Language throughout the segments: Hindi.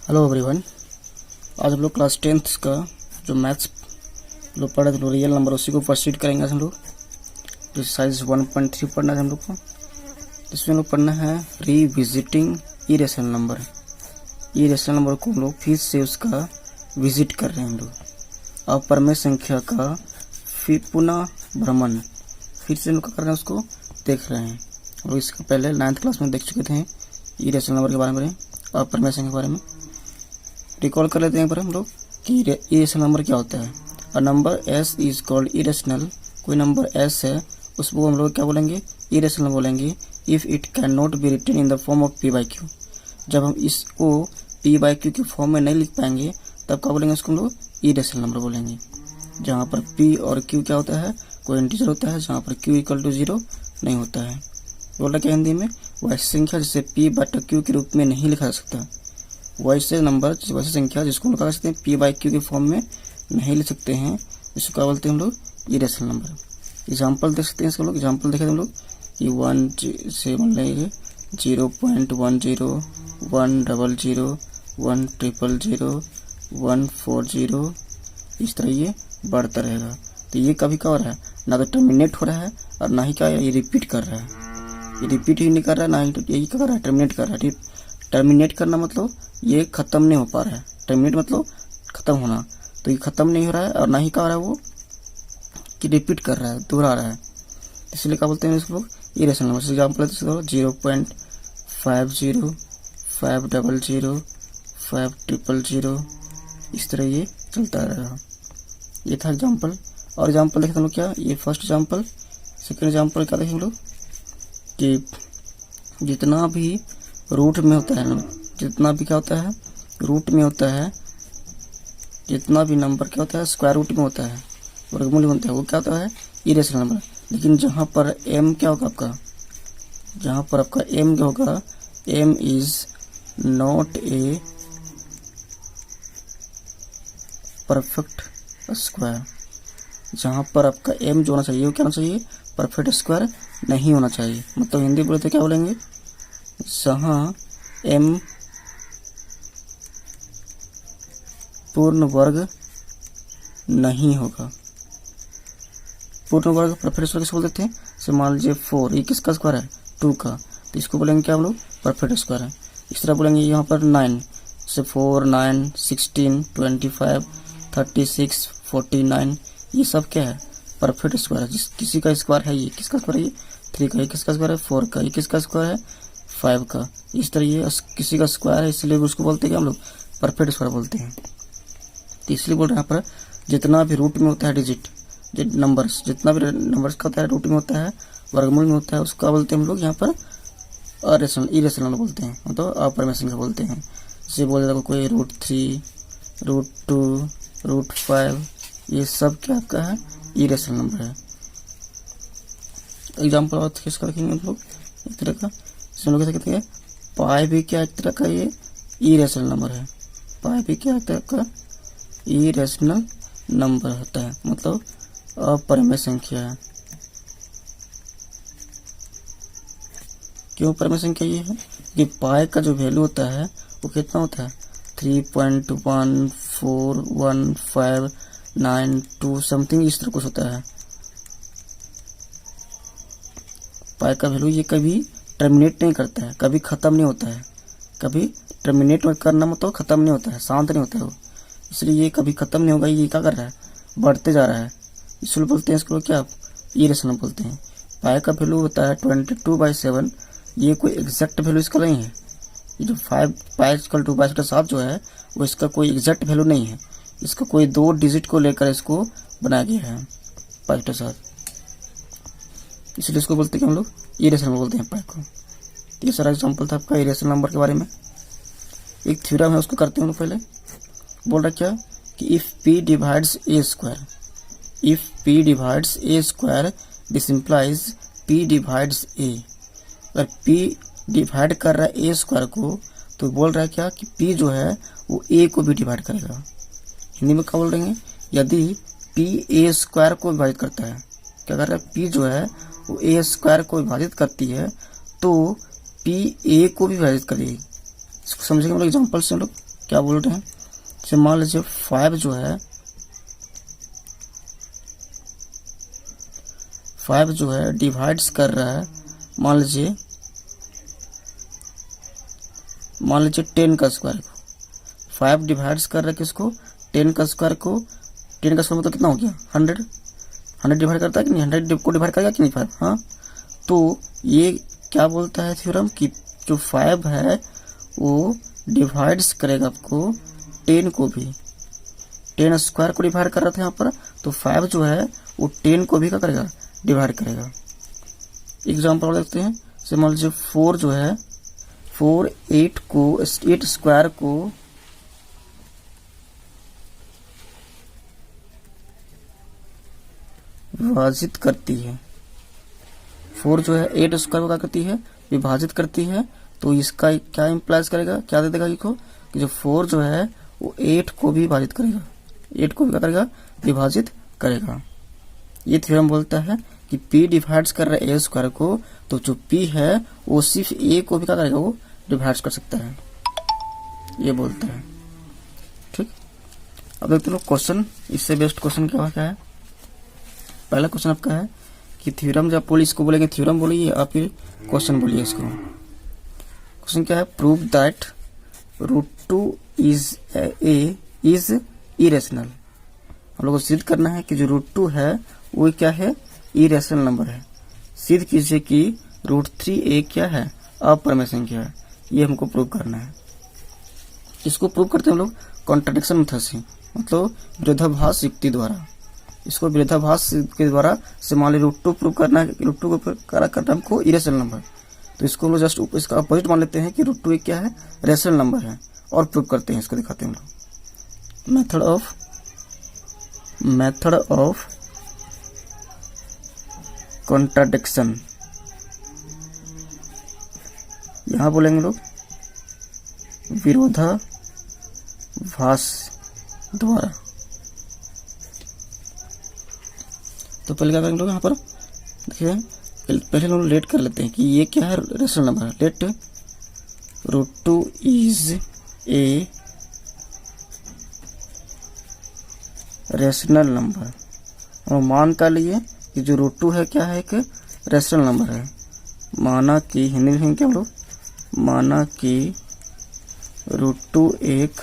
Hello everyone. आज हम लोग क्लास 10th का जो मैथ्स लोग पढ़े थे रियल नंबर उसी को प्रोसीड करेंगे। हम लोग जो साइज 1.3 पढ़ना है हम लोग को, इसमें हम लोग पढ़ना है revisiting irrational number. Irrational number को हम लोग फिर से उसका विजिट कर रहे हैं हम लोग। अपरमेय संख्या का फिर पुनः भ्रमण फिर से हम लोग कर रहे हैं, उसको देख रहे हैं। और इसके पहले 9th क्लास में देख चुके थे इरेशनल नंबर के बारे में, अपरमेय संख्या के बारे में। रिकॉल कर लेते हैं पर हम लोग कि इरेशनल नंबर क्या होता है। A number S is called irrational. कोई नंबर एस है उसको हम लोग क्या बोलेंगे, इरेशनल बोलेंगे। If it can not be written in the form of p by q. जब हम इसको पी बाई क्यू के फॉर्म में नहीं लिख पाएंगे तब क्या बोलेंगे, उसको हम लोग इरेशनल नंबर बोलेंगे। जहाँ पर पी और क्यू क्या होता है, कोई इंटीजर होता है, जहाँ पर क्यू इक्वल टू 0 नहीं होता है। बोला क्या हिंदी में, वैसी संख्या जिसे पी बटा क्यू के रूप में नहीं लिखा जा सकता। वैसे नंबर वैसे संख्या जिसको हम कह सकते हैं पी बाई क्यू के फॉर्म में नहीं लिख सकते हैं, इसको क्या बोलते हैं हम लोग, इरेशनल नंबर। एग्जाम्पल देख सकते हैं इसको लोग। एग्जाम्पल देखे हम लोग कि 1 से लेंगे 0.10 100 100 140, इस तरह ये बढ़ता रहेगा। तो ये कभी क्या हो रहा है, ना तो टर्मिनेट हो रहा है और ना ही क्या ये रिपीट कर रहा है। ये रिपीट ही नहीं कर रहा है, ना ही यही क्या कर रहा है, टर्मिनेट कर रहा है। टर्मिनेट करना मतलब ये खत्म नहीं हो पा रहा है। टर्मिनेट मतलब खत्म होना, तो ये खत्म नहीं हो रहा है और ना ही क्या हो रहा है वो कि रिपीट कर रहा है, दोहरा रहा है। इसलिए क्या बोलते हैं इसको लोग, इरेशनल नंबर। एग्जाम्पल 0.50 500 500, इस तरह ये चलता रहेगा। ये था एग्जाम्पल। और एग्जाम्पल देखें हम लोग क्या, ये फर्स्ट एग्जाम्पल। सेकेंड एग्जाम्पल क्या देखें हम लोग कि जितना भी रूट में होता है ना, जितना भी क्या होता है रूट में होता है, जितना भी नंबर क्या होता है स्क्वायर रूट में होता है, वर्गमूल में होता है, वो क्या होता है, इरेशनल नंबर। लेकिन जहाँ पर m क्या होगा आपका, जहाँ पर आपका m क्या होगा, m is not a perfect square. जहाँ पर आपका m जो होना चाहिए वो क्या होना चाहिए, परफेक्ट स्क्वायर नहीं होना चाहिए। मतलब हिंदी बोले तो क्या बोलेंगे, जहाँ m पूर्ण वर्ग नहीं होगा। पूर्ण वर्ग परफेक्ट स्क्वायर किसको बोलते हैं, से मान लीजिए 4, ये किसका स्क्वायर है, 2 का, तो इसको बोलेंगे क्या हम लोग, परफेक्ट स्क्वायर है। इस तरह बोलेंगे यहाँ पर 9 से 4 9 16 25 36 49, ये सब क्या है, परफेक्ट स्क्वायर है। जिस किसी का स्क्वायर है, ये किसका स्क्वायर है, ये 3 का, ये किसका स्क्वायर है, 4 का, ये किसका स्क्वायर है, 5 का। इस तरह ये किसी का स्क्वायर है, इसलिए उसको बोलते हैं हम लोग परफेक्ट स्क्वायर बोलते हैं। तो इसलिए बोल रहे हैं यहाँ पर जितना भी रूट में होता है डिजिट, नंबर्स, जितना भी नंबर्स का होता है रूट में होता है, वर्गमूल में होता है, उसका बोलते हैं हम लोग यहाँ पर इरेशनल बोलते हैं, मतलब अपरमेय संख्या बोलते हैं। जैसे बोल देता कोई √3 √2 √5, ये सब क्या आपका है, इरेशनल नंबर है। एग्जाम्पल और किसका रखेंगे हम लोग, एक तरह का कहते हैं पाई भी क्या एक तरह का ये इरेशनल नंबर है। पाई भी क्या एक तरह का इरेशनल नंबर होता है, मतलब अपरमेय संख्या है। क्यों अपरमेय संख्या ये है कि पाई का जो वैल्यू होता है वो कितना होता है, 3.14159 समथिंग, इस तरह कुछ होता है पाई का वैल्यू। ये कभी टर्मिनेट नहीं करता है, कभी खत्म नहीं होता है। कभी टर्मिनेट करना मतलब खत्म नहीं होता है, शांत नहीं होता है वो, इसलिए ये कभी खत्म नहीं होगा। ये क्या कर रहा है, बढ़ते जा रहा है, इसलिए बोलते हैं इसको क्या, इरेशनल बोलते हैं। पाई का वैल्यू होता है 22/7। ये कोई एग्जैक्ट वैल्यू इसका नहीं है। ये जो 5 पाई इक्वल टू 22/7 जो है वो इसका कोई एग्जैक्ट वैल्यू नहीं है। इसका कोई 2 डिजिट को लेकर इसको बनाया गया है 5/7, इसलिए इसको बोलते हैं हम लोग इरेशनल बोलते हैं पाई को। ये सारा एग्जाम्पल था आपका इरेशनल नंबर के बारे में। एक थ्योरम है उसको करते हैं हम लोग। पहले बोल रहा क्या कि if p divides a square, if p divides a square this implies p divides a। अगर p डिवाइड कर रहा है a स्क्वायर को तो बोल रहा है क्या कि p जो है वो a को भी डिवाइड करेगा। हिंदी में क्या बोल रहे हैं, यदि p a स्क्वायर को विभाजित करता है, क्या कर रहा है, p जो है वो a स्क्वायर को विभाजित करती है तो p a को भी विभाजित करेगी। इसको समझेंगे हम लोग एग्जाम्पल से। हम लोग क्या बोल रहे हैं, जैसे मान लीजिए 5 जो है, 5 जो है डिवाइड्स कर रहा है, मान लीजिए 10 का स्क्वायर को, 5 डिवाइड्स कर रहा है किसको, 10 का स्क्वायर को। 10 का स्क्वायर मतलब कितना हो गया, 100 डिवाइड करता है कि नहीं, 100 को डिवाइड करेगा कि नहीं 5, हाँ। तो ये क्या बोलता है थ्योरम कि जो 5 है वो डिवाइड्स करेगा आपको 10 को भी, 10 स्क्वायर को डिवाइड कर रहा था यहाँ पर, तो 5 जो है वो 10 को भी क्या करेगा, डिवाइड करेगा। एग्जाम्पल और देखते हैं, जैसे मान लीजिए 4 जो है, 4 8 स्क्वायर को विभाजित करती है। 4 जो है 8 स्क्वायर को क्या करती है, विभाजित करती है। तो इसका क्या इम्प्लाइज करेगा, क्या दे देगा इसको, कि जो 4 जो है वो 8 को भी विभाजित करेगा, 8 को भी क्या करेगा, विभाजित करेगा। ये थ्योरम बोलता है कि P डिवाइड्स कर रहा है A स्क्वायर को, तो जो P है वो सिर्फ A को भी क्या करेगा, वो डिवाइड्स कर सकता है, ये बोलता है। ठीक, अब देखते हैं क्वेश्चन, इससे बेस्ट क्वेश्चन क्या है। पहला क्वेश्चन आपका है कि थ्योरम, जब बोलिए इसको बोलेंगे थ्योरम बोलिए, आप फिर क्वेश्चन बोलिए इसको। क्वेश्चन क्या है, प्रूव दैट √2 इज इरेशनल। हम लोग को सिद्ध करना है कि जो √2 है वो क्या है, इरेशनल नंबर है। सिद्ध कीजिए कि √3a क्या है, अपरिमेय संख्या है। ये हमको प्रूव करना है। इसको प्रूव करते हैं हम लोग कॉन्ट्रडिक्शन मेथड से, मतलब विरोधाभास युक्ति द्वारा। इसको विरोधाभास के द्वारा से मान लीजिए √2 प्रूव करना है, √2 को करना हमको इरेशनल नंबर, तो इसको हम लोग जस्ट इसका अपोजिट मान लेते हैं कि √2 क्या है, रेशनल नंबर है, और प्रूव करते हैं। इसको दिखाते हैं हम लोग, मेथड ऑफ कॉन्ट्रडिक्शन। यहां बोलेंगे लोग विरोधाभास द्वारा। तो पहले क्या करेंगे लोग, यहाँ पर देखिए पहले लोग लेट कर लेते हैं कि ये क्या है, रेशनल नंबर है। Let √2 is a rational number, और मान का लिए कि जो √2 है क्या है, एक रेशनल नंबर है। माना कि हिंदी में लिखेंगे क्या हम लोग, माना कि √2 एक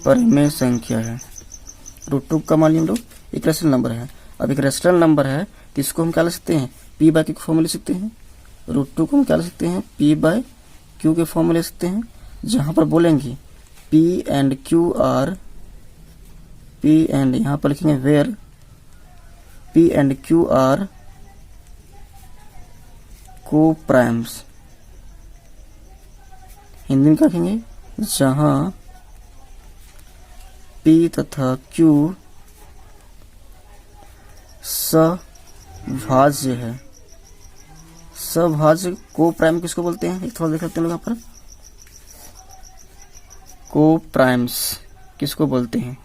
परिमेय संख्या है। √2 का मान लिया हम लोग एक रेशनल नंबर है। अब एक रेशनल नंबर है तो इसको हम क्या लिख सकते हैं, P/Q के फॉर्म में लिख सकते हैं। √2 को हम क्या लिख सकते हैं, P/Q के फॉर्म में लिख सकते हैं। जहां पर बोलेंगे P and Q are, P and यहाँ पर लिखेंगे where P and Q are coprimes. Hindi में क्या लिखेंगे, जहां P तथा Q सभाज्य है। सभाज्य को प्राइम किसको बोलते हैं, एक थोड़ा देख लेते हैं लोग यहाँ पर। को प्राइम्स किसको बोलते हैं,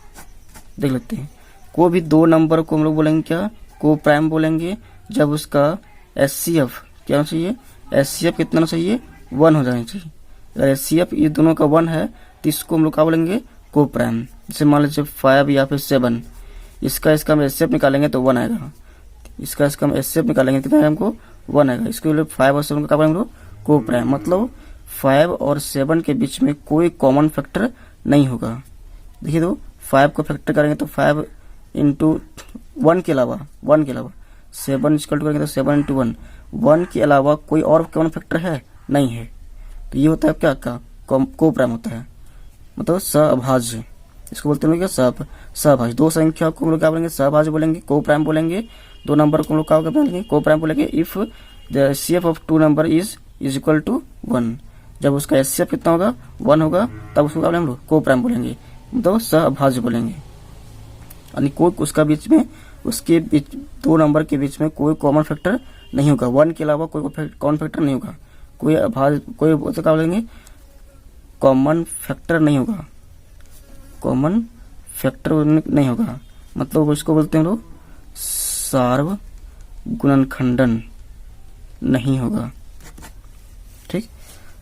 देख लेते हैं। को भी 2 नंबर को हम लोग बोलेंगे क्या, को प्राइम बोलेंगे, जब उसका HCF क्या होना चाहिए, HCF कितना होना चाहिए, 1 हो जाना चाहिए। अगर HCF ये दोनों का 1 है तो इसको हम लोग क्या बोलेंगे, को प्राइम। जैसे मान लीजिए 5 या फिर 7, इसका हम HCF निकालेंगे तो 1 आएगा। इसका हम HCF निकालेंगे कितना आएगा, हमको 1 आएगा। इसके लिए 5 और 7 का क्या बोलेंगे, को प्राइम। मतलब 5 और 7 के बीच में कोई कॉमन फैक्टर नहीं होगा। देखिए तो 5 को फैक्टर करेंगे तो 5 इंटू 1 के अलावा 7 इक्वल टू करेंगे तो 7 इंटू 1 के अलावा कोई और कॉमन फैक्टर है नहीं है। तो ये होता है क्या का को प्राइम होता है, मतलब सभाज्य। इसको बोलते हैं क्या, सभाज्य। 2 संख्या को हम लोग क्या बोलेंगे, सभाज्य बोलेंगे, को प्राइम बोलेंगे। 2 नंबर को हम लोग क्या बोलेंगे, को प्राइम बोलेंगे। If the HCF of 2 number is equal to 1, जब उसका HCF कितना होगा, 1 होगा, तब उसको क्या बोलेंगे हम लोग, को प्राइम बोलेंगे, मतलब सभाज्य बोलेंगे। यानी कोई उसका बीच में, उसके बीच 2 नंबर के बीच में कोई कॉमन फैक्टर नहीं होगा। 1 के अलावा कोई कॉमन फैक्टर नहीं होगा। कोई क्या बोलेंगे, कॉमन फैक्टर नहीं होगा, कॉमन फैक्टर नहीं होगा। मतलब इसको बोलते हैं लोग सार्वगुणनखंडन नहीं होगा। ठीक,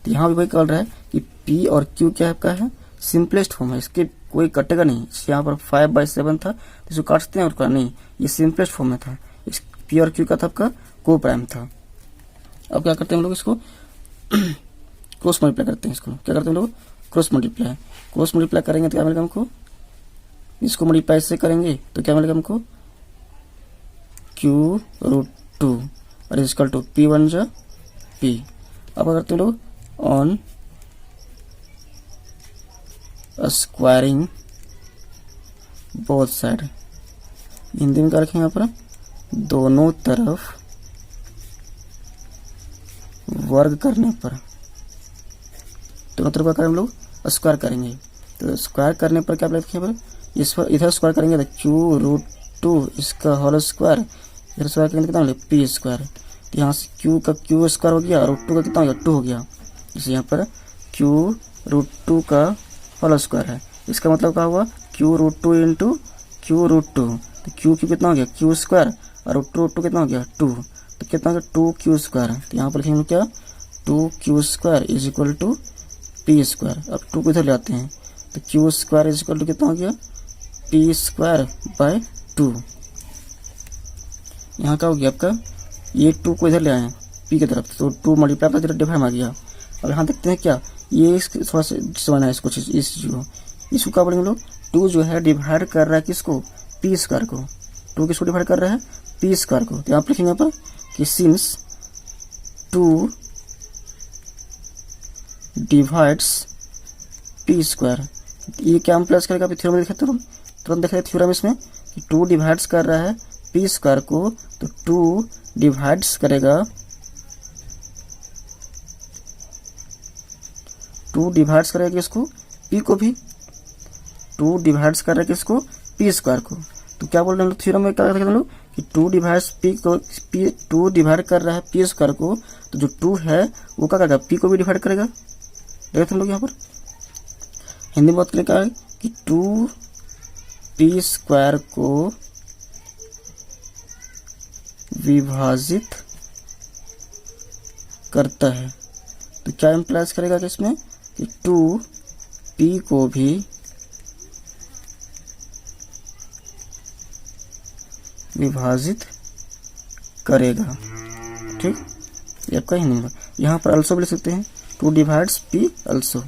तो यहाँ भी वही कह रहा है कि P और Q क्या है, आपका है सिंपलेस्ट फॉर्म है, इसके कोई कटेगा नहीं। यहाँ पर 5/7 था तो इसको काटते हैं और का नहीं, ये सिंपलेस्ट फॉर्म में था। इस P और Q का था आपका को प्राइम था। अब क्या करते हैं हम लोग, इसको क्रॉस मल्टीप्लाई करते हैं। इसको क्या करते हैं हम लोग, क्रॉस मल्टीप्लाई। क्रॉस मल्टीप्लाई करेंगे तो क्या मिलेगा हमको, इसको मल्टीप्लाई से करेंगे तो क्या मिलेगा हमको, Q√2 और इजकल टू P1 जा P। अब क्या करते हैं लोग, on squaring both side, Hindi में क्या रखेंगे यहाँ पर, दोनों तरफ वर्ग करने पर, दोनों तरफ क्या करें हम लोग, स्क्वायर करेंगे। तो स्क्वायर करने पर क्या लिखेंगे, इस पर इधर स्क्वायर करेंगे तो Q√2 इसका होल स्क्वायर, इधर स्क्वायर करेंगे कितना मिलेगा, P स्क्वायर। तो यहाँ से Q का Q स्क्वायर हो गया और √2 का कितना हो गया, 2 हो गया। जैसे यहाँ पर Q√2 का होल स्क्वायर है, इसका मतलब क्या हुआ, Q√2 इंटू Q√2। तो Q कितना हो गया, Q स्क्वायर और √2 कितना हो गया, 2। तो कितना हो गया, 2Q स्क्वायर। तो यहाँ पर लिखेंगे क्या, 2Q square is equal to P square. अब 2 को इधर ले आते हैं तो Q square is equal to कितना हो गया, P स्क्वायर बाय 2। यहाँ का हो गया आपका, ये 2 को इधर ले आए P की तरफ तो 2 मल्टीप्लाई का इधर डिवाइड आ गया। अब यहाँ देखते हैं क्या, ये थोड़ा सा समझना है इसको, इस चीज को, इसको क्या बोलेंगे लोग, 2 जो है डिवाइड कर रहा है किसको, P स्क्वायर को। 2 किसको डिवाइड कर रहा है, P स्क्वायर को। तो यहाँ पर लिखेंगे यहाँ पर कि सिंस 2 डिवाइड्स P स्क्वायर, ये क्या हम प्लस करेगा, थ्योरम में देखे तुरंत देख रहे थ्योरम इसमें कि 2 डिवाइड्स कर रहा है P स्क्वायर को, तो 2 डिवाइड्स करेगा, 2 डिवाइड्स करेगा किसको, P को भी, 2 डिवाइड्स कर रहा है किसको, P स्क्वायर को। तो क्या बोल रहे हैं थ्योरम में, क्या कहते हैं लोग कि 2 डिवाइड्स P को, 2 डिवाइड कर रहा है P स्क्वायर को, तो जो 2 है वो क्या करेगा, P को भी डिवाइड करेगा। देखते हम लोग यहाँ पर हिंदी में बात करें क्या है कि 2P स्क्वायर को विभाजित करता है। तो क्या इम्प्लाइज करेगा कि इसमें कि 2P को भी विभाजित करेगा। ठीक, ये आपका हिंदी में। यहाँ पर अल्सो भी लिख सकते हैं, 2 डिवाइड्स P अल्सो।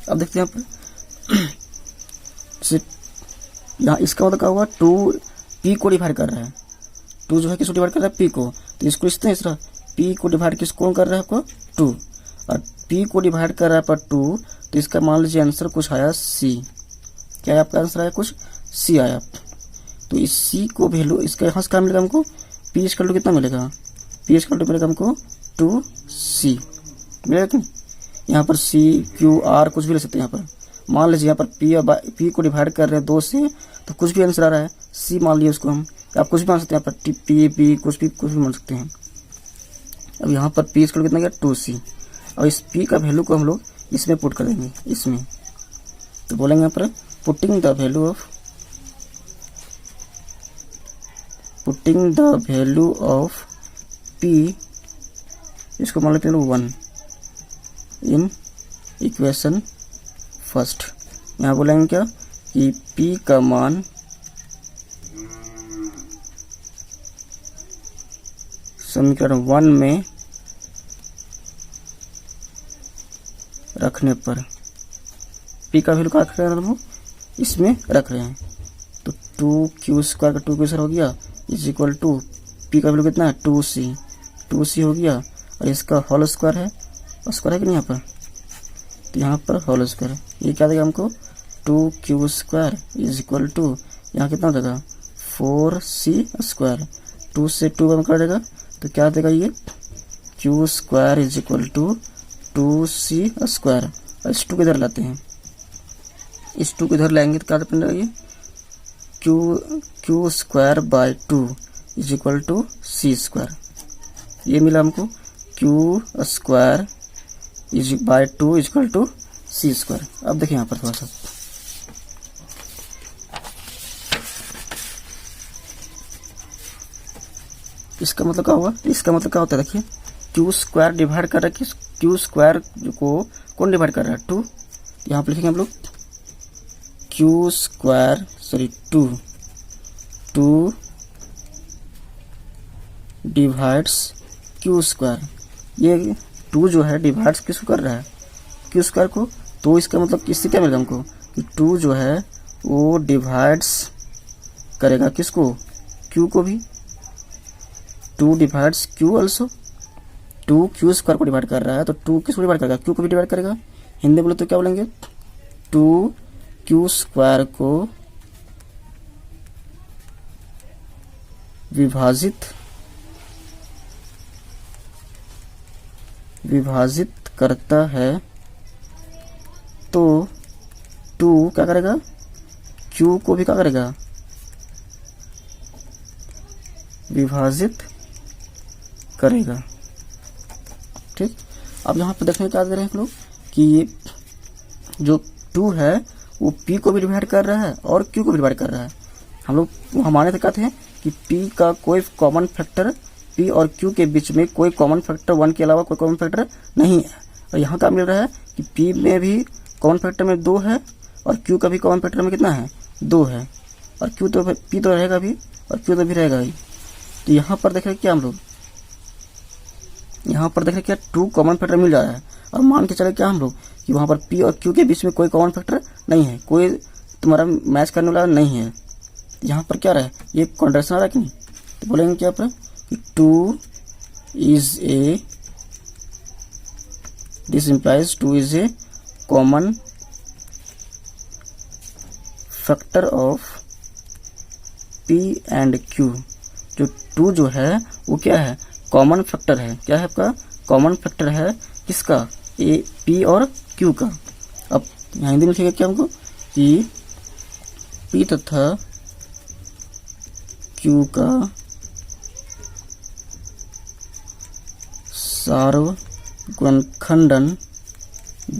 अब देखते हैं यहाँ पर यहाँ इसका मतलब क्या हुआ, 2P को डिवाइड कर रहा है, 2 जो है किसको डिवाइड कर रहा है, P को। तो इसको लिखते हैं इस तरह, P को डिवाइड किस कौन कर रहा है आपको, 2, और P को डिवाइड कर रहा है पर 2, तो इसका मान लीजिए आंसर कुछ आया C। क्या है आपका आंसर आया, कुछ C आया। तो इस C को वैल्यू इसका यहाँ से क्या मिलेगा हमको, P स्क्वायर टू कितना मिलेगा, P स्क्वायर टू मिलेगा हमको 2C मिलेगा कि नहीं। यहाँ पर C Q R कुछ भी ले सकते हैं। यहाँ पर मान लीजिए यहाँ पर P को डिवाइड कर रहे हैं 2 से, तो कुछ भी आंसर आ रहा है C मान लिया उसको हम, आप कुछ भी मान सकते हैं। यहाँ पर P B कुछ भी मान सकते हैं। अब यहाँ पर P स्क्वायर कितना गया 2C, और इस P का वैल्यू को हम लोग इसमें पुट कर देंगे, इसमें। तो बोलेंगे यहाँ पर putting the value of P, इसको मान लेते हैं लोग 1 इन इक्वेशन फर्स्ट। यहाँ बोलेंगे क्या कि P का मान समीकरण 1 में रखने पर, P का वैल्यू क्या रख रहे हैं हम इसमें रख रहे हैं। तो 2Q स्क्वायर का 2Q स्क्वायर हो गया इज इक्वल टू P का वैल्यू कितना है 2C हो गया, और इसका होल स्क्वायर है, स्क्वायर है कि नहीं यहाँ पर, तो यहाँ पर होल स्क्वायर, ये क्या देगा हमको 2Q square is equal to यहाँ कितना देगा 4C स्क्वायर, 2 से 2 कम कर देगा तो क्या देगा ये Q square is equal to 2C square. और इस 2 को इधर लाते हैं, इस 2 को इधर लाएंगे तो क्या बनेगा ये Q square by 2 is equal to C square. ये मिला हमको Q square is by 2 is equal to C square. अब देखिए यहाँ पर थोड़ा सा इसका मतलब क्या हुआ, इसका मतलब क्या होता है, देखिए क्यू स्क्वायर डिवाइड कर रहा है, किस क्यू स्क्वायर को कौन डिवाइड कर रहा है, 2। यहाँ पर लिखेंगे हम लोग Q square sorry 2 divides Q square. ये 2 जो है डिवाइड्स किसको कर रहा है, क्यू स्क्वायर को। तो इसका मतलब इससे क्या मिलेगा हमको कि 2 जो है वो डिवाइड्स करेगा किसको, क्यू को भी। 2 divides Q also. 2 Q square को डिवाइड कर रहा है तो 2 किसको डिवाइड करेगा, क्यू को भी डिवाइड करेगा। हिंदी बोले तो क्या बोलेंगे, 2 क्यू स्क्वायर को विभाजित करता है तो 2 क्या करेगा, क्यू को भी क्या करेगा, विभाजित करेगा। ठीक, अब यहाँ पर देखने क्या दे रहे हैं हम लोग कि ये जो 2 है वो p को भी डिवाइड कर रहा है और q को भी डिवाइड कर रहा है। हम लोग हमारे तक कहते हैं कि p का कोई कॉमन फैक्टर, p और q के बीच में कोई कॉमन फैक्टर 1 के अलावा कोई कॉमन फैक्टर नहीं है। और यहाँ क्या मिल रहा है कि p में भी कॉमन फैक्टर में 2 है और q का भी कॉमन फैक्टर में कितना है, 2 है। और q तो p तो रहेगा भी और q तो भी रहेगा ही। तो यहाँ पर देख रहे क्या हम लोग, यहाँ पर देख रहे क्या 2 कॉमन फैक्टर मिल जा रहा है। और मान के चले क्या हम लोग कि वहाँ पर p और q के बीच में कोई कॉमन फैक्टर नहीं है, कोई तुम्हारा मैच करने वाला नहीं है। यहाँ पर क्या रहा है, ये कॉन्ट्रैक्शन आ रहा है कि नहीं। तो बोलेंगे क्या पर कि 2 is A, this implies 2 is A common factor of p and q। जो 2 जो है वो क्या है, कॉमन फैक्टर है। क्या है आपका, कॉमन फैक्टर है किसका, ए p और q का। अब यहाँ हिंदी में लिखेगा क्या हमको कि p तथा q का सार्वगुणनखंडन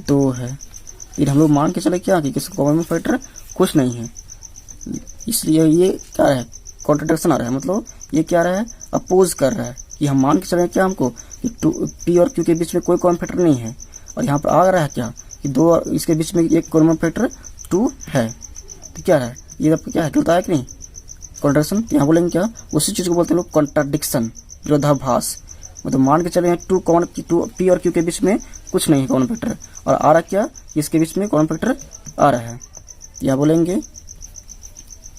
2 है। फिर हम लोग मान के चले क्या कि किसका कॉमन फैक्टर कुछ नहीं है, इसलिए ये क्या है, कॉन्ट्रडिक्शन आ रहा है। मतलब ये क्या रहा है, अपोज कर रहा है कि हम मान के चले क्या हमको कि p और q के बीच में कोई कॉमन फैक्टर नहीं है। और यहाँ पर आ रहा है क्या कि 2 इसके बीच में एक कॉमन फैक्टर 2 है। तो क्या है ये, आपको क्या है, चलता है कि नहीं, कॉन्ट्रडिक्शन। तो यहाँ बोलेंगे क्या, उसी चीज को बोलते हैं लोग कॉन्ट्राडिक्शन, विरोधाभास। मतलब मान के चले 2 कॉमन p और q के बीच में कुछ नहीं है कॉमन फैक्टर, और आ रहा क्या, इसके बीच में कॉमन फैक्टर आ रहा है। यहाँ बोलेंगे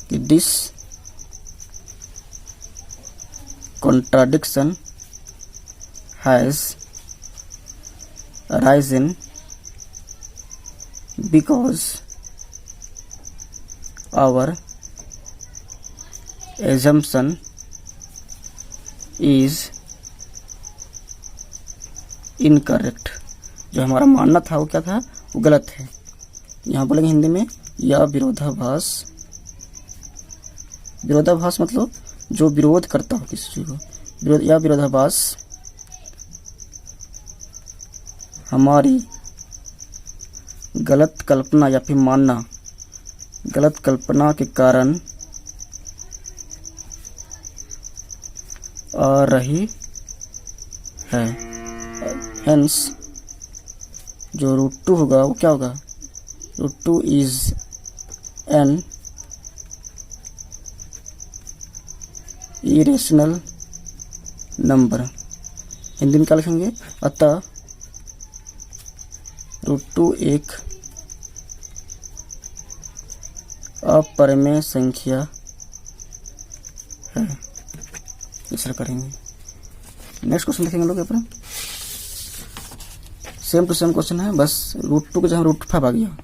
कि this contradiction has arisen because our assumption is incorrect। जो हमारा मानना था वो क्या था, वो गलत है। यहाँ बोलेंगे हिंदी में या विरोधाभास। विरोधाभास मतलब जो विरोध करता हो किसी चीज को, या विरोधाभास हमारी गलत कल्पना या फिर मानना, गलत कल्पना के कारण आ रही है। हेंस जो √2 होगा वो क्या होगा, √2 is an irrational number. Hindi में क्या लिखेंगे, अतः √2 एक अपरिमेय संख्या है। इस करेंगे। नेक्स्ट क्वेश्चन लिखेंगे लोग अपना, सेम टू सेम क्वेश्चन है, बस √2 के जहाँ √5 आ गया।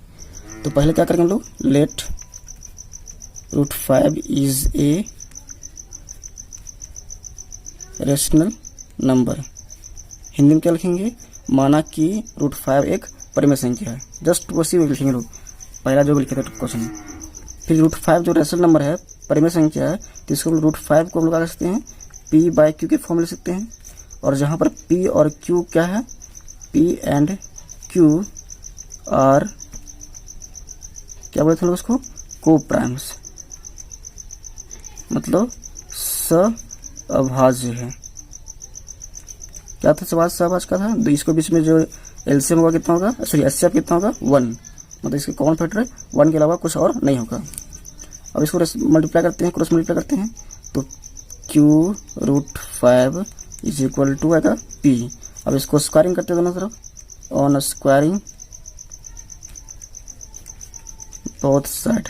तो पहले क्या करेंगे लोग, let √5 is a rational number. Hindi में क्या लिखेंगे, माना कि √5 एक परिमेय संख्या है। जस्ट वैसे ही लिखेंगे लोग, पहला जो लिखे थे क्वेश्चन। फिर √5 जो रेशनल नंबर है, परिमेय संख्या है, तो इसको √5 को हम लोग क्या कर सकते हैं, p/q के फॉर्म ले सकते हैं। और जहाँ पर p और q क्या है, p एंड q आर क्या बोलते हैं लोग उसको, को प्राइम्स, मतलब अभाज्य है। क्या था सवाल का था, तो इसको बीच में जो एलसीएम होगा कितना होगा, सॉरी एचसीएफ कितना होगा 1, मतलब इसके कॉमन फैक्टर 1 के अलावा कुछ और नहीं होगा। अब इसको मल्टीप्लाई करते हैं, क्रॉस मल्टीप्लाई करते हैं, तो q√5 इज इक्वल टू आएगा p। अब इसको स्क्वायरिंग करते हैं दोनों तरफ, ऑन स्क्वायरिंग बोथ साइड,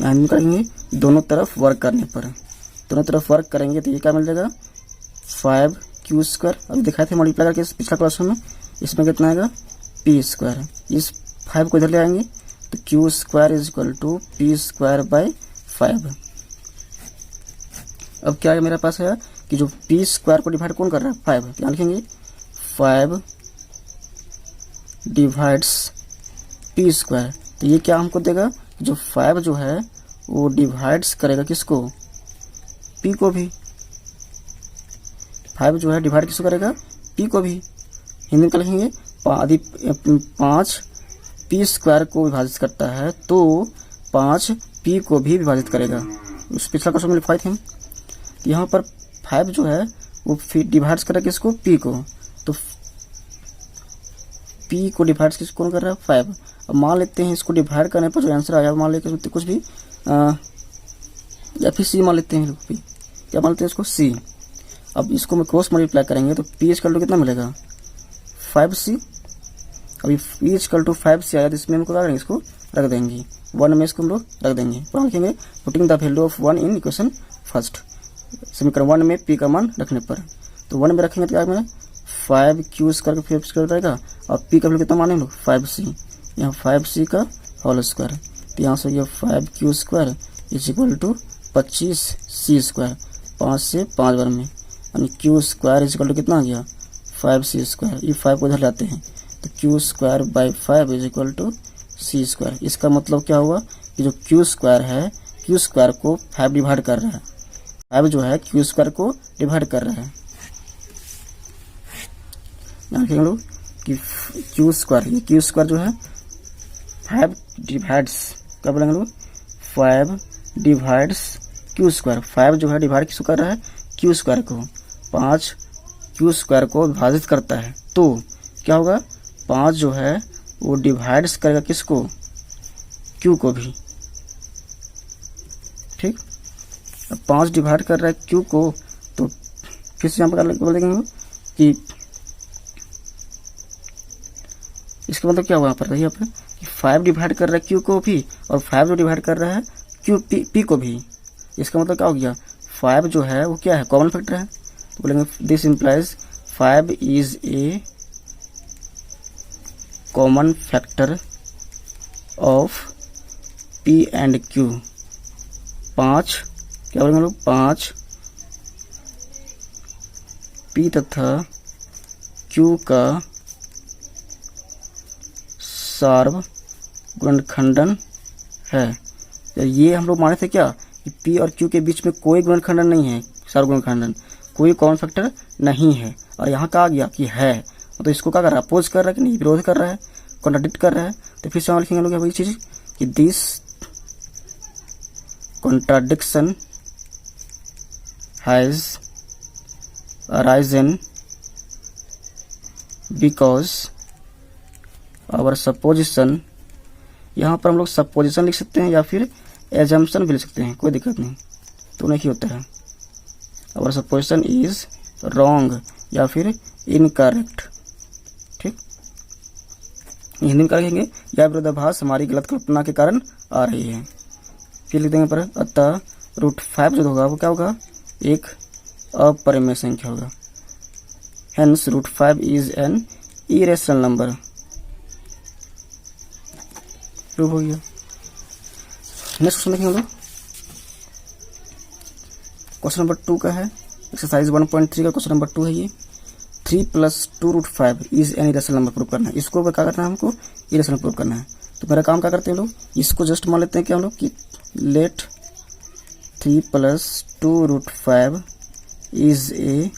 हम करेंगे दोनों तरफ वर्क करने पर, दोनों तरफ वर्क करेंगे तो ये क्या मिल जाएगा 5q²। अभी दिखाए थे मल्टीप्लाई करके पिछला क्लास में, इसमें कितना आएगा p²। इस 5 को इधर ले आएंगे तो q² is equal to p²/5। अब क्या है मेरे पास है कि जो p² को डिवाइड कौन कर रहा है 5, क्या लिखेंगे 5 डिवाइड्स p²। तो ये क्या हमको देगा, जो 5 जो है वो डिवाइड्स करेगा किसको, p को भी। 5 जो है डिवाइड किसको करेगा, p को भी। हिंदी में लिखेंगे 5 p² को विभाजित करता है तो 5 p को भी विभाजित करेगा। उस पिछला क्वेश्चन में लिखवाए थे, तो यहाँ पर 5 जो है वो डिवाइड्स करेगा किसको, p को। तो p को डिवाइड किस कौन कर रहा है 5। अब मान लेते हैं इसको डिवाइड करने पर जो आंसर आया मान लेते कुछ भी या फिर c मान लेते हैं, क्या मान लेते हैं इसको c। अब इसको मैं क्रॉस मल्टीप्लाई करेंगे तो p इक्वल टू कितना मिलेगा 5c। अभी p इक्वल टू 5c आया तो इसमें हम क्या करेंगे, इसको रख देंगे 1 में, इसको हम लोग रख देंगे। पुनः लिखेंगे putting the value of 1 in equation first, समीकरण 1 में p का मान रखने पर। तो 1 में रखेंगे तो क्या मिलेगा 5q² का 5 रहेगा और p का वैल्यू कितना माने हम लोग 5c, यहाँ 5c का होल स्क्वायर। तो यहाँ से ये 5q² is equal to 25c², 5 से 5 बार में, यानी q² इज इक्वल टू कितना आ गया 5c²। ये 5 को इधर लाते हैं तो q²/5 is equal to c²। इसका मतलब क्या हुआ कि जो q² है q² को 5 डिवाइड कर रहा है, 5 जो है q² को डिवाइड कर रहा है। यहाँ देखेंगे लोग कि q² ये q² जो है 5 डिवाइड्स, क्या बोलेंगे लोग 5 डिवाइड्स q²। 5 जो है डिवाइड किसको कर रहा है q² को, 5 q² को विभाजित करता है तो क्या होगा 5 जो है वो डिवाइड्स करेगा किसको, q को भी। ठीक, अब 5 डिवाइड कर रहा है q को, तो फिर से यहाँ पर बोल देंगे कि इसका मतलब क्या हुआ यहाँ पर, यहाँ पर 5 डिवाइड कर रहा है q को भी और 5 जो डिवाइड कर रहा है p को भी। इसका मतलब क्या हो गया 5 जो है वो क्या है कॉमन फैक्टर है, तो बोलेंगे this implies 5 is A common factor of p and q। 5 क्या बोलेंगे लोग 5 p तथा q का सार्व गुणनखंडन है। तो ये हम लोग माने थे क्या कि p और q के बीच में कोई गुणनखंडन नहीं है, सार्व गुणनखंडन कोई कॉमन फैक्टर नहीं है। और यहाँ कहा गया कि है, तो इसको क्या कर रहा है अपोज कर रहा है कि नहीं, विरोध कर रहा है, कॉन्ट्राडिक्ट कर रहा है। तो फिर से हम लिखेंगे लोग वही चीज कि this contradiction has arisen because our supposition. यहाँ पर हम लोग सपोजिशन लिख सकते हैं या फिर एजम्पशन भी लिख सकते हैं, कोई दिक्कत नहीं, तो नहीं होता है। आवर सपोजिशन इज रॉन्ग या फिर इनकरेक्ट। ठीक, हिंदी में क्या लिखेंगे, यह विरोधाभास हमारी गलत कल्पना के कारण आ रही है। फिर लिख देंगे पर अतः √5 जो होगा वो क्या होगा एक अपरिमेय संख्या होगा। Hence √5 is an irrational number. Prove हो गया। नेक्स्ट क्वेश्चन देखेंगे हम लोग, क्वेश्चन नंबर 2 का है, एक्सरसाइज 1.3 का क्वेश्चन नंबर 2 है ये। 3 + 2 √5 is an irrational number prove करना है। इसको क्या करना है हमको इरेशनल प्रूव करना है। तो मेरा काम क्या करते हैं लोग, इसको जस्ट मान लेते हैं कि हम लोग कि let 3 + 2 √5 is a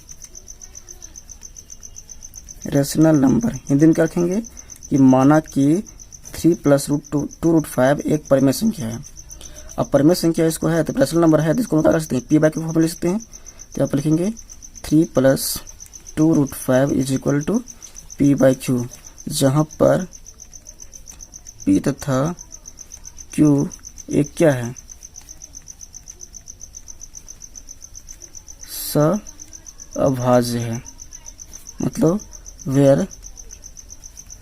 rational number. Hindi में क्या रखेंगे कि माना कि 3 + 2 √5 एक परिमेय संख्या है। अब परिमेय संख्या इसको है तो रेशनल नंबर है, तो इसको हम क्या कर सकते हैं p/q फॉर्म में लिख सकते हैं। तो यहाँ पर लिखेंगे 3 + 2√5 is equal to p by q, जहाँ पर पी तथा क्यू एक क्या है, अभाज्य है। मतलब where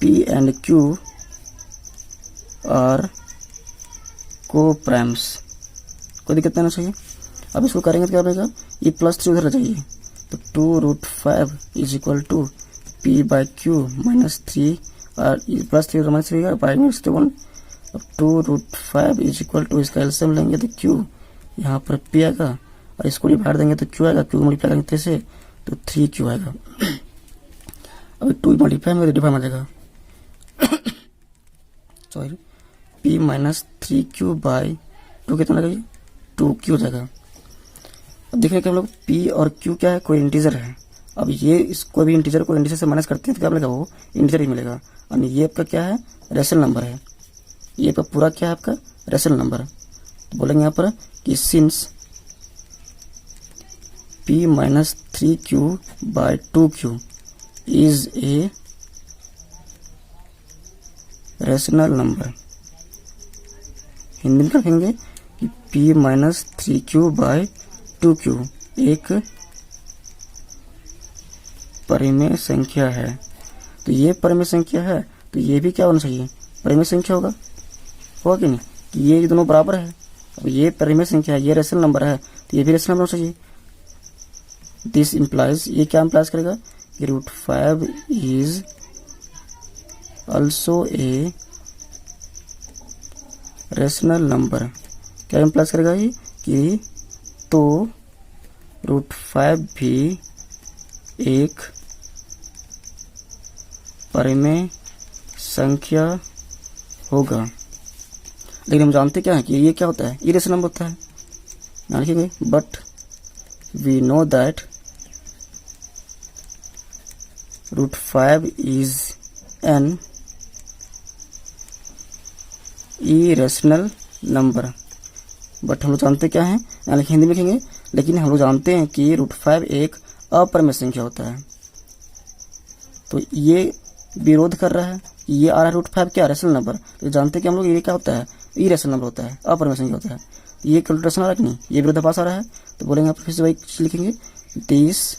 p and q are coprimes, कोई दिक्कत नहीं चाहिए। अब इसको करेंगे तो क्या बनेगा, ये +3 उधर रह जाइए, तो 2√5 is equal to p by q -3, और +3 -3 बाई -1। अब 2√5 इज इक्वल टू, इसका एलसीएम लेंगे तो क्यू, यहाँ पर पी आएगा, और इसको डिवाइड देंगे तो क्यू आएगा, क्यू मल्टीप्लाई करेंगे से तो 3Q आएगा। अब 2 मल्टीप्लाई में डिवाइड में जाएगा, सॉरी P -3Q बाई 2 कितना लगेगा, 2Q जाएगा। अब देखें कि हम लोग P और Q क्या है, कोई इंटीजर है। अब ये इस कोई भी इंटीजर को इंटीजर से माइनस करते हैं तो क्या मिलेगा, वो इंटीजर ही मिलेगा। और ये आपका क्या है, रेशनल नंबर है। ये आपका पूरा क्या है, आपका रेशनल नंबर। तो बोलेंगे यहाँ पर कि since P -3Q by 2Q is a rational number. Hindi में लिखेंगे कि P -3Q बाई 2Q एक परिमेय संख्या है। तो ये परिमेय संख्या है, तो ये भी क्या होना चाहिए, परिमेय संख्या होगा कि नहीं, कि ये दोनों बराबर है। अब ये परिमेय संख्या है, ये रेशनल नंबर है, तो ये भी रेशनल नंबर होना चाहिए। दिस इम्प्लाइज, ये क्या इम्प्लाइज करेगा कि √5 is also a rational number. क्या इम्प्लाइज करेगा ये कि तो √5 भी एक परिमेय संख्या होगा। लेकिन हम जानते क्या है कि ये क्या होता है, इरेशनल नंबर होता है। यहाँ लिखेंगे but we know that √5 is an irrational number। But हम लोग जानते क्या है, यानी हिंदी में लिखेंगे, लेकिन हम लोग जानते हैं कि √5 एक अपरिमेय संख्या होता है। तो ये विरोध कर रहा है, ये आ रहा है √5 क्या, रेशनल नंबर। तो जानते हैं कि हम लोग ये क्या होता है, इरेशनल नंबर होता है, अपरिमेय संख्या होता है। ये कैलकुलेशन आ रहा है कि नहीं, ये विरोधाभास आ रहा है। तो बोलेंगे आप फिर से वही लिखेंगे, this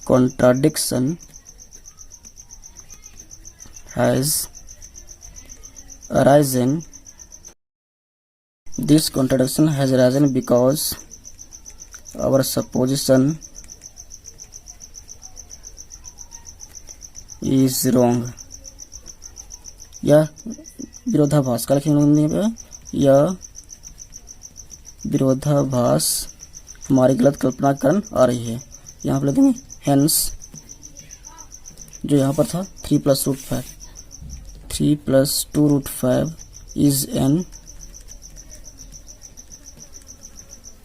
contradiction has arisen, this contradiction has arisen because our supposition is wrong। यह विरोधाभास का लिखेंगे, यह विरोधाभास हमारी गलत कल्पना के कारण आ रही है। यहाँ पर लिख देंगे hence, जो यहाँ पर था 3 + √5, 3 + 2√5 is an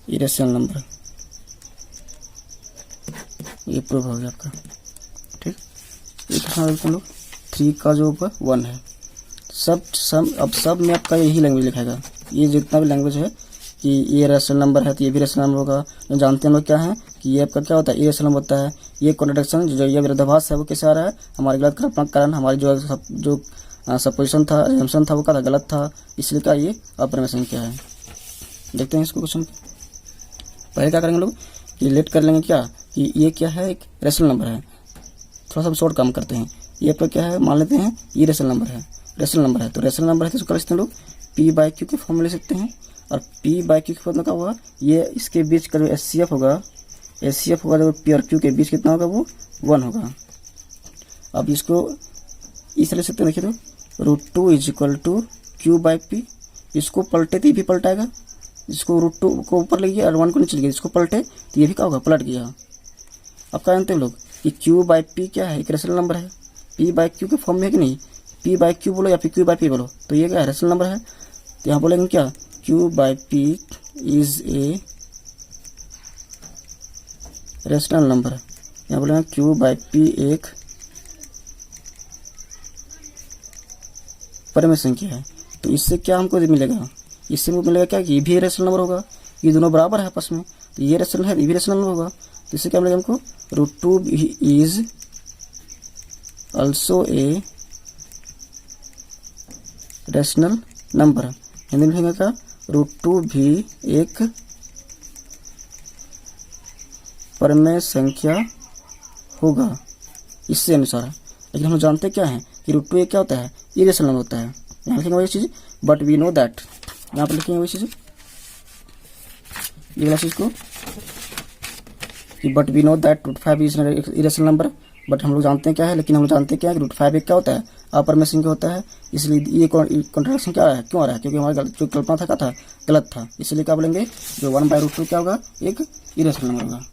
irrational number। ये प्रूव हो गया आपका, ठीक। एक हम लोग 3 का जो ऊपर 1 है, अब सब में आपका यही लैंग्वेज लिखाएगा। ये जितना भी लैंग्वेज है कि ये रेशनल नंबर है तो ये भी रेशनल नंबर होगा। जो जानते हैं हम लोग क्या है कि ये आपका क्या होता है, इरेशनल नंबर होता है। ये कॉन्ट्रडिक्शन जो ये विरोधाभास है वो कैसे आ रहा है, हमारी गलत कल्पना के कारण, हमारी जो सपोजिशन था, एजम्पशन था, वो क्या था, गलत था, इसलिए क्या ये अपरिमेय संख्या है। देखते हैं इसको क्वेश्चन। पहले क्या करेंगे लोग कि लेट कर लेंगे क्या कि ये क्या है, एक रेशनल नंबर है। थोड़ा सा शॉर्ट काम करते हैं। ये आपका क्या है, मान लेते हैं ये रेशनल नंबर है, रेशनल नंबर है। तो रेशनल नंबर है तो इसको कर सकते हैं लोग P/Q के फॉर्म में ले सकते हैं। और P/Q के फॉर्म में क्या होगा, ये इसके बीच का जो HCF होगा, जो P और Q के बीच कितना होगा, वो 1 होगा। अब इसको इस ले सकते हैं, देखिए तो √2 इज इक्वल टू Q/P। इसको पलटे तो ये भी पलटाएगा, इसको √2 को ऊपर ले गया और 1 को नीचे ले गया, इसको पलटे तो ये भी क्या होगा, पलट गया। अब क्या जानते हैं लोग कि Q/P क्या है, एक रेशनल नंबर है। P/Q के फॉर्म में है कि नहीं, P/Q बोलो या फिर Q/P बोलो, तो ये क्या है, रेशनल नंबर है। तो यहाँ बोलेंगे क्या, Q/P is a rational number. यहाँ बोलेंगे Q/P एक परिमेय संख्या है। तो इससे क्या हमको मिलेगा, इससे हमको मिलेगा क्या कि ये भी रेशनल नंबर होगा, ये दोनों बराबर है आपस में, तो ये रेशनल है, ये भी रेशनल नंबर होगा। तो इसे क्या मिलेगा हमको, √2 is also a rational number. Hindi में लिखेंगे क्या, √2 भी एक परमेय संख्या होगा इससे अनुसार। लेकिन हम जानते क्या है कि √2 एक क्या होता है, इरेशनल नंबर होता है। यहाँ लिखेंगे वही चीज, बट वी नो दैट, यहाँ पर लिखेंगे वही चीज, ये वाला चीज को, but we know that √5 is irrational number. But हम लोग जानते हैं क्या है, लेकिन हम लोग जानते हैं क्या है कि √5 एक क्या होता है, अपरमेय संख्या होता है। इसलिए ये कॉन्ट्रैक्शन क्या है, क्यों आ रहा है, क्योंकि हमारा जो कल्पना था क्या था, गलत था। इसलिए क्या बोलेंगे, जो 1/√2 क्या होगा, एक इरेशनल नंबर होगा।